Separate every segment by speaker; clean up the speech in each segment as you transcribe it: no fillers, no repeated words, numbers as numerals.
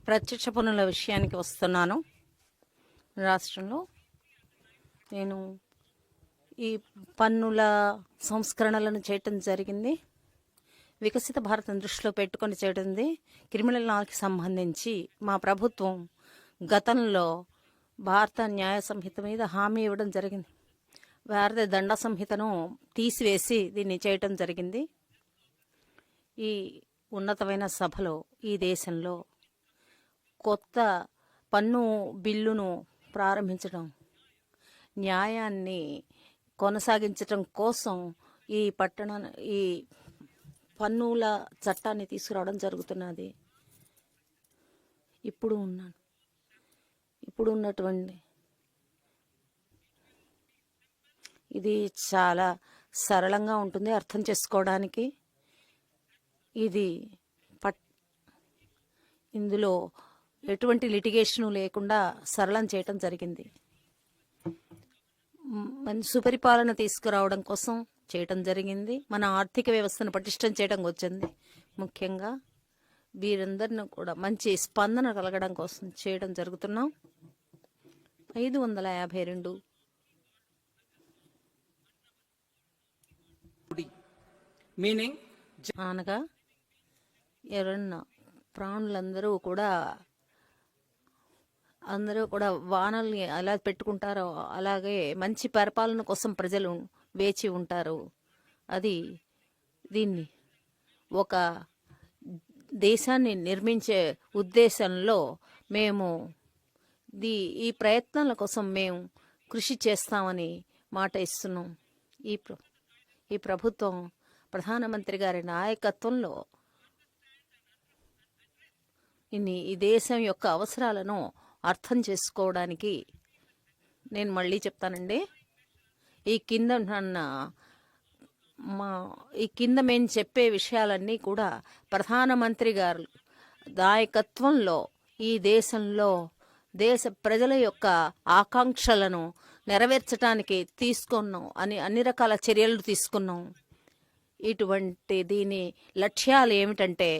Speaker 1: ప్రత్యక్ష పన్నుల విషయానికి వస్తున్నాను. రాష్ట్రంలో నేను ఈ పన్నుల సంస్కరణలను చేయటం జరిగింది. వికసిత భారతం దృష్టిలో పెట్టుకొని చేయడంది. క్రిమినల్ లాకి సంబంధించి మా ప్రభుత్వం గతంలో భారత న్యాయ సంహిత మీద హామీ ఇవ్వడం జరిగింది. భారత దండ సంహితను తీసివేసి దీన్ని చేయటం జరిగింది. ఈ ఉన్నతమైన సభలో ఈ దేశంలో కొత్త పన్ను బిల్లును ప్రారంభించడం, న్యాయాన్ని కొనసాగించడం కోసం ఈ పన్నుల చట్టాన్ని తీసుకురావడం జరుగుతున్నది. ఇప్పుడు ఉన్నటువంటి ఇది చాలా సరళంగా ఉంటుంది అర్థం చేసుకోవడానికి. ఇది ఇందులో ఎటువంటి లిటిగేషను లేకుండా సరళం చేయటం జరిగింది. మంచి సుపరిపాలన తీసుకురావడం కోసం చేయటం జరిగింది. మన ఆర్థిక వ్యవస్థను పటిష్టం చేయడం వచ్చింది. ముఖ్యంగా వీరందరిని కూడా మంచి స్పందన కలగడం కోసం చేయడం జరుగుతున్నాం. 552
Speaker 2: మీనింగ్
Speaker 1: అనగా ఎవరన్నా ప్రాణులందరూ కూడా వానల్ని ఎలా పెట్టుకుంటారో అలాగే మంచి పరిపాలన కోసం ప్రజలు వేచి ఉంటారు. దీన్ని ఒక దేశాన్ని నిర్మించే ఉద్దేశంలో మేము ఈ ప్రయత్నాల కోసం మేము కృషి చేస్తామని మాట ఇస్తున్నాం. ఈ ప్రభుత్వం ప్రధానమంత్రి గారి నాయకత్వంలో ఈ దేశం యొక్క అవసరాలను అర్థం చేసుకోవడానికి నేను మళ్ళీ చెప్తానండి. ఈ కింద మేము చెప్పే విషయాలన్నీ కూడా ప్రధానమంత్రి గారు నాయకత్వంలో ఈ దేశంలో దేశ ప్రజల యొక్క ఆకాంక్షలను నెరవేర్చడానికి తీసుకున్నాం అన్ని రకాల చర్యలు తీసుకున్నాం. దీని లక్ష్యాలు ఏమిటంటే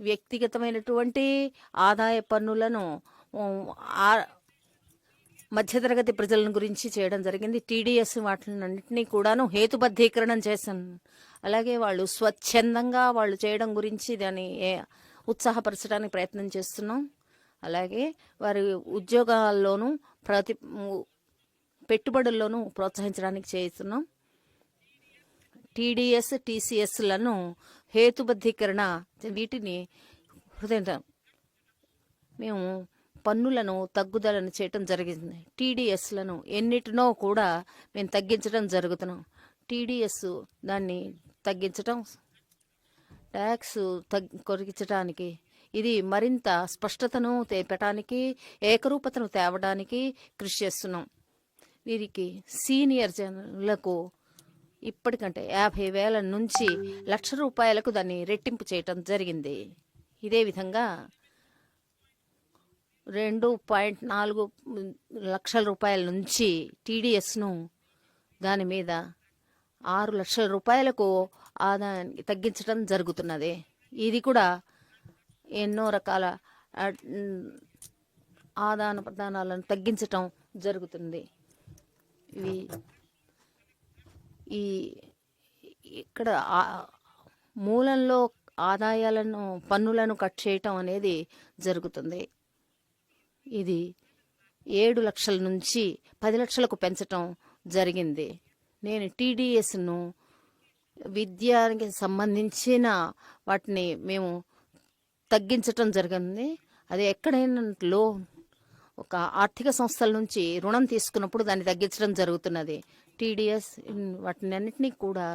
Speaker 1: వ్యక్తిగతమైనటువంటి ఆదాయ పన్నులను మధ్యతరగతి ప్రజల గురించి చేయడం జరిగింది. టీడీఎస్ వాటినన్నింటినీ కూడాను హేతుబద్ధీకరణం చేశాను. అలాగే వాళ్ళు స్వచ్ఛందంగా వాళ్ళు చేయడం గురించి దాన్ని ఉత్సాహపరచడానికి ప్రయత్నం చేస్తున్నాం. అలాగే వారి ఉద్యోగాల్లోనూ పెట్టుబడుల్లోనూ ప్రోత్సహించడానికి చేస్తున్నాం. టీడీఎస్ టీసీఎస్లను హేతుబద్ధీకరణ వీటిని మేము పన్నులను తగ్గుదలను చేయటం జరిగింది. టీడీఎస్లను ఎన్నిటినో కూడా మేము తగ్గించడం జరుగుతున్నాం. టీడీఎస్ దాన్ని తగ్గించటం, ట్యాక్స్ కొరిగించడానికి ఇది మరింత స్పష్టతను తేపటానికి ఏకరూపతను తేవడానికి కృషి చేస్తున్నాం. వీరికి సీనియర్ జనులకు ఇప్పటికంటే 50,000 నుంచి ₹1,00,000 దాన్ని రెట్టింపు చేయటం జరిగింది. ఇదే విధంగా 2.4 లక్షల రూపాయల నుంచి టీడీఎస్ను దాని మీద 6 లక్షల రూపాయలకు ఆదాయాన్ని తగ్గించడం జరుగుతున్నది. ఇది కూడా ఎన్నో రకాల ఆదాన ప్రదానాలను తగ్గించటం జరుగుతుంది. ఇక్కడ మూలంలో ఆదాయాలను పన్నులను కట్ చేయటం అనేది జరుగుతుంది. ఇది 7 లక్షల నుంచి 10 లక్షలకు పెంచటం జరిగింది. నేను టీడీఎస్ను విద్యానికి సంబంధించిన వాటిని మేము తగ్గించటం జరిగింది. అది ఎక్కడైనా ఒక ఆర్థిక సంస్థల నుంచి రుణం తీసుకున్నప్పుడు దాన్ని తగ్గించడం జరుగుతున్నది. టీడీఎస్ వాటినన్నింటినీ కూడా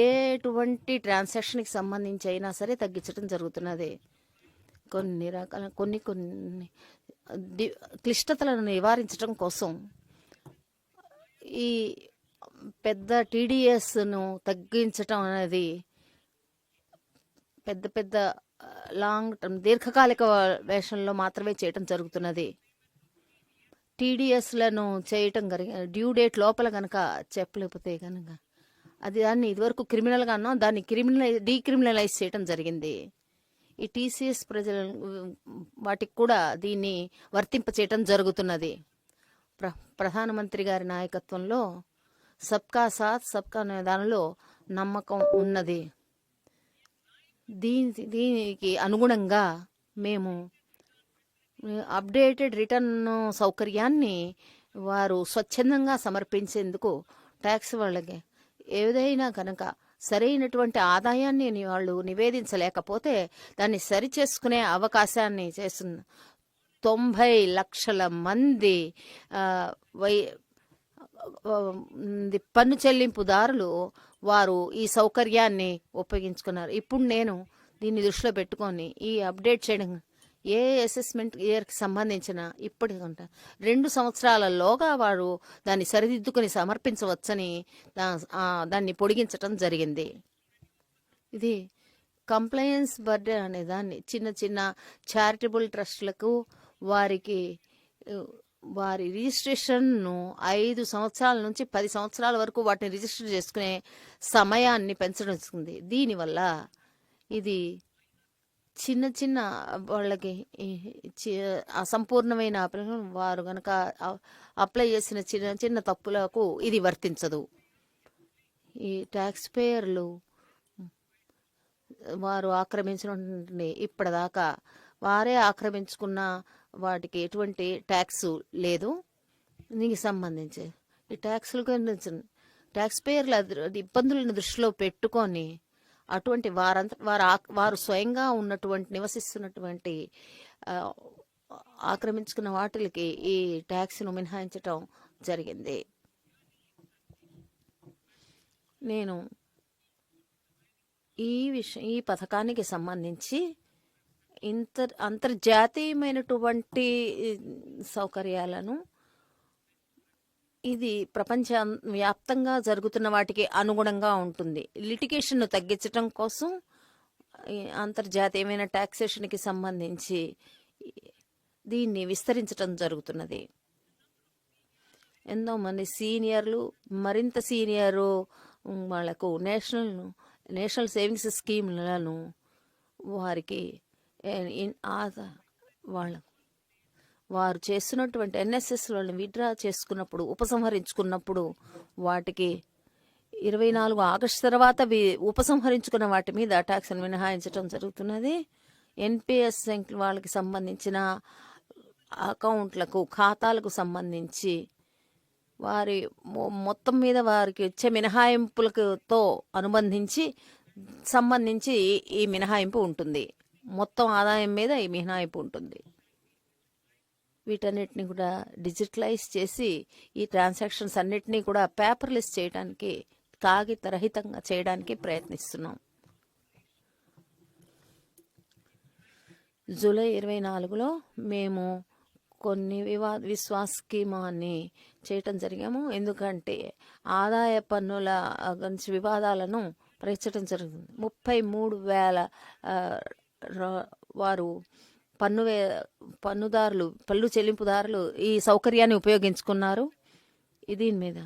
Speaker 1: ఎటువంటి ట్రాన్సాక్షన్కి సంబంధించి అయినా సరే తగ్గించడం జరుగుతున్నది. కొన్ని క్లిష్టతలను నివారించడం కోసం ఈ పెద్ద టీడీఎస్ను తగ్గించటం అనేది పెద్ద లాంగ్ టర్మ్ దీర్ఘకాలిక వేషంలో మాత్రమే చేయటం జరుగుతున్నది. టీడీఎస్లను చేయటం డ్యూ డేట్ లోపల కనుక చెప్పలేకపోతే కనుక దాన్ని ఇదివరకు క్రిమినల్గానో దాన్ని డీక్రిమినలైజ్ చేయటం జరిగింది. ఈ టీసీఎస్ ప్రజల వాటికి కూడా దీన్ని వర్తింపచేయటం జరుగుతున్నది. ప్రధానమంత్రి గారి నాయకత్వంలో సబ్కా సాత్ సబ్కా నిదానంలో నమ్మకం ఉన్నది. దీనికి అనుగుణంగా మేము అప్డేటెడ్ రిటర్న్ సౌకర్యాన్ని వారు స్వచ్ఛందంగా సమర్పించేందుకు ట్యాక్స్ వాళ్ళకి ఏదైనా కనుక సరైనటువంటి ఆదాయాన్ని వాళ్ళు నివేదించలేకపోతే దాన్ని సరిచేసుకునే అవకాశాన్ని చేస్తున్న 90 లక్షల మంది పన్ను చెల్లింపుదారులు వారు ఈ సౌకర్యాన్ని ఉపయోగించుకున్నారు. ఇప్పుడు నేను దీన్ని దృష్టిలో పెట్టుకొని ఈ అప్డేట్ చేయడం ఏ అసెస్మెంట్ ఇయర్కి సంబంధించిన ఇప్పటికంటే 2 సంవత్సరాలలోగా వారు దాన్ని సరిదిద్దుకుని సమర్పించవచ్చని దాన్ని పొడిగించటం జరిగింది. ఇది కంప్లయన్స్ బర్డెన్ అనే దాన్ని చిన్న చిన్న చారిటబుల్ ట్రస్టులకు వారికి వారి రిజిస్ట్రేషన్ను 5 సంవత్సరాల నుంచి 10 సంవత్సరాల వరకు వాటిని రిజిస్టర్ చేసుకునే సమయాన్ని పెంచడం. దీనివల్ల ఇది చిన్న చిన్న వాళ్ళకి అసంపూర్ణమైన వారు కనుక అప్లై చేసిన చిన్న చిన్న తప్పులకు ఇది వర్తించదు. ఈ ట్యాక్స్ పేయర్లు వారు ఆక్రమించిన ఇప్పటిదాకా వారే ఆక్రమించుకున్న వాటికి ఎటువంటి ట్యాక్స్ లేదు. దీనికి సంబంధించి ఈ ట్యాక్స్ల గురించి ట్యాక్స్ పేయర్ల ఇబ్బందులను దృష్టిలో పెట్టుకొని అటువంటి వారు స్వయంగా ఉన్నటువంటి నివసిస్తున్నటువంటి ఆక్రమించుకున్న వాటికి ఈ ట్యాక్స్ను మినహాయించటం జరిగింది. నేను ఈ పథకానికి సంబంధించి అంతర్జాతీయమైనటువంటి సౌకర్యాలను ఇది ప్రపంచ వ్యాప్తంగా జరుగుతున్న వాటికి అనుగుణంగా ఉంటుంది. లిటిగేషన్ను తగ్గించడం కోసం అంతర్జాతీయమైన టాక్సేషన్కి సంబంధించి దీన్ని విస్తరించడం జరుగుతున్నది. ఎంతో మంది సీనియర్లు మరింత సీనియరు వాళ్లకు నేషనల్ సేవింగ్స్ స్కీమ్లను వారికి వారు చేస్తున్నటువంటి ఎన్ఎస్ఎస్ వాళ్ళని విత్డ్రా చేసుకున్నప్పుడు ఉపసంహరించుకున్నప్పుడు వాటికి 24 ఆగస్టు తర్వాత ఉపసంహరించుకున్న వాటి మీద ట్యాక్స్ మినహాయించడం జరుగుతున్నది. ఎన్పిఎస్ వాళ్ళకి సంబంధించిన అకౌంట్లకు ఖాతాలకు సంబంధించి వారి మొత్తం మీద వారికి వచ్చే మినహాయింపులతో సంబంధించి ఈ మినహాయింపు ఉంటుంది. మొత్తం ఆదాయం మీద ఈ మినహాయింపు ఉంటుంది. వీటన్నిటిని కూడా డిజిటలైజ్ చేసి ఈ ట్రాన్సాక్షన్స్ అన్నిటినీ కూడా పేపర్లెస్ చేయడానికి కాగితరహితంగా చేయడానికి ప్రయత్నిస్తున్నాం. జూలై 24లో మేము కొన్ని విశ్వాస స్కీమాన్ని చేయటం జరిగాము. ఎందుకంటే ఆదాయ పన్నుల గురించి వివాదాలను పరిచయం జరుగుతుంది. 33,000 వారు పన్ను చెల్లింపుదారులు ఈ సౌకర్యాన్ని ఉపయోగించుకున్నారు. దీని మీద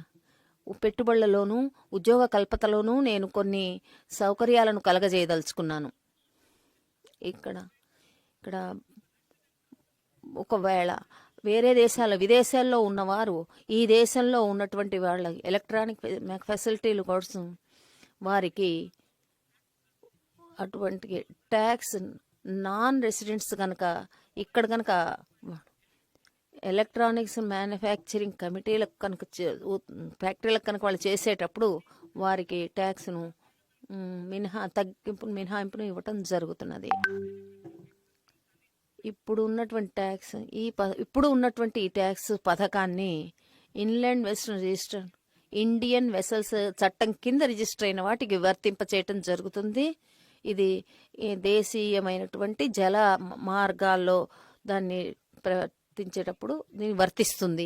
Speaker 1: పెట్టుబడులలోనూ ఉద్యోగ కల్పతలోనూ నేను కొన్ని సౌకర్యాలను కలగజేయదలుచుకున్నాను. ఇక్కడ ఒకవేళ వేరే విదేశాల్లో ఉన్నవారు ఈ దేశంలో ఉన్నటువంటి వాళ్ళ ఎలక్ట్రానిక్ ఫెసిలిటీలు కోసం వారికి అటువంటి ట్యాక్స్ నాన్ రెసిడెంట్స్ కనుక ఇక్కడ కనుక ఎలక్ట్రానిక్స్ మ్యానుఫ్యాక్చరింగ్ కమిటీలకు కనుక ఫ్యాక్టరీలకు కనుక వాళ్ళు చేసేటప్పుడు వారికి ట్యాక్స్ను మినహాయింపును ఇవ్వటం జరుగుతున్నది. ఇప్పుడు ఉన్నటువంటి ఈ ట్యాక్స్ పథకాన్ని inland western register Indian vessels చట్టం కింద రిజిస్టర్ అయిన వాటికి వర్తింపచేయటం జరుగుతుంది. ఇది దేశీయమైనటువంటి జల మార్గాల్లో దాన్ని ప్రవర్తించేటప్పుడు దీన్ని వర్తిస్తుంది.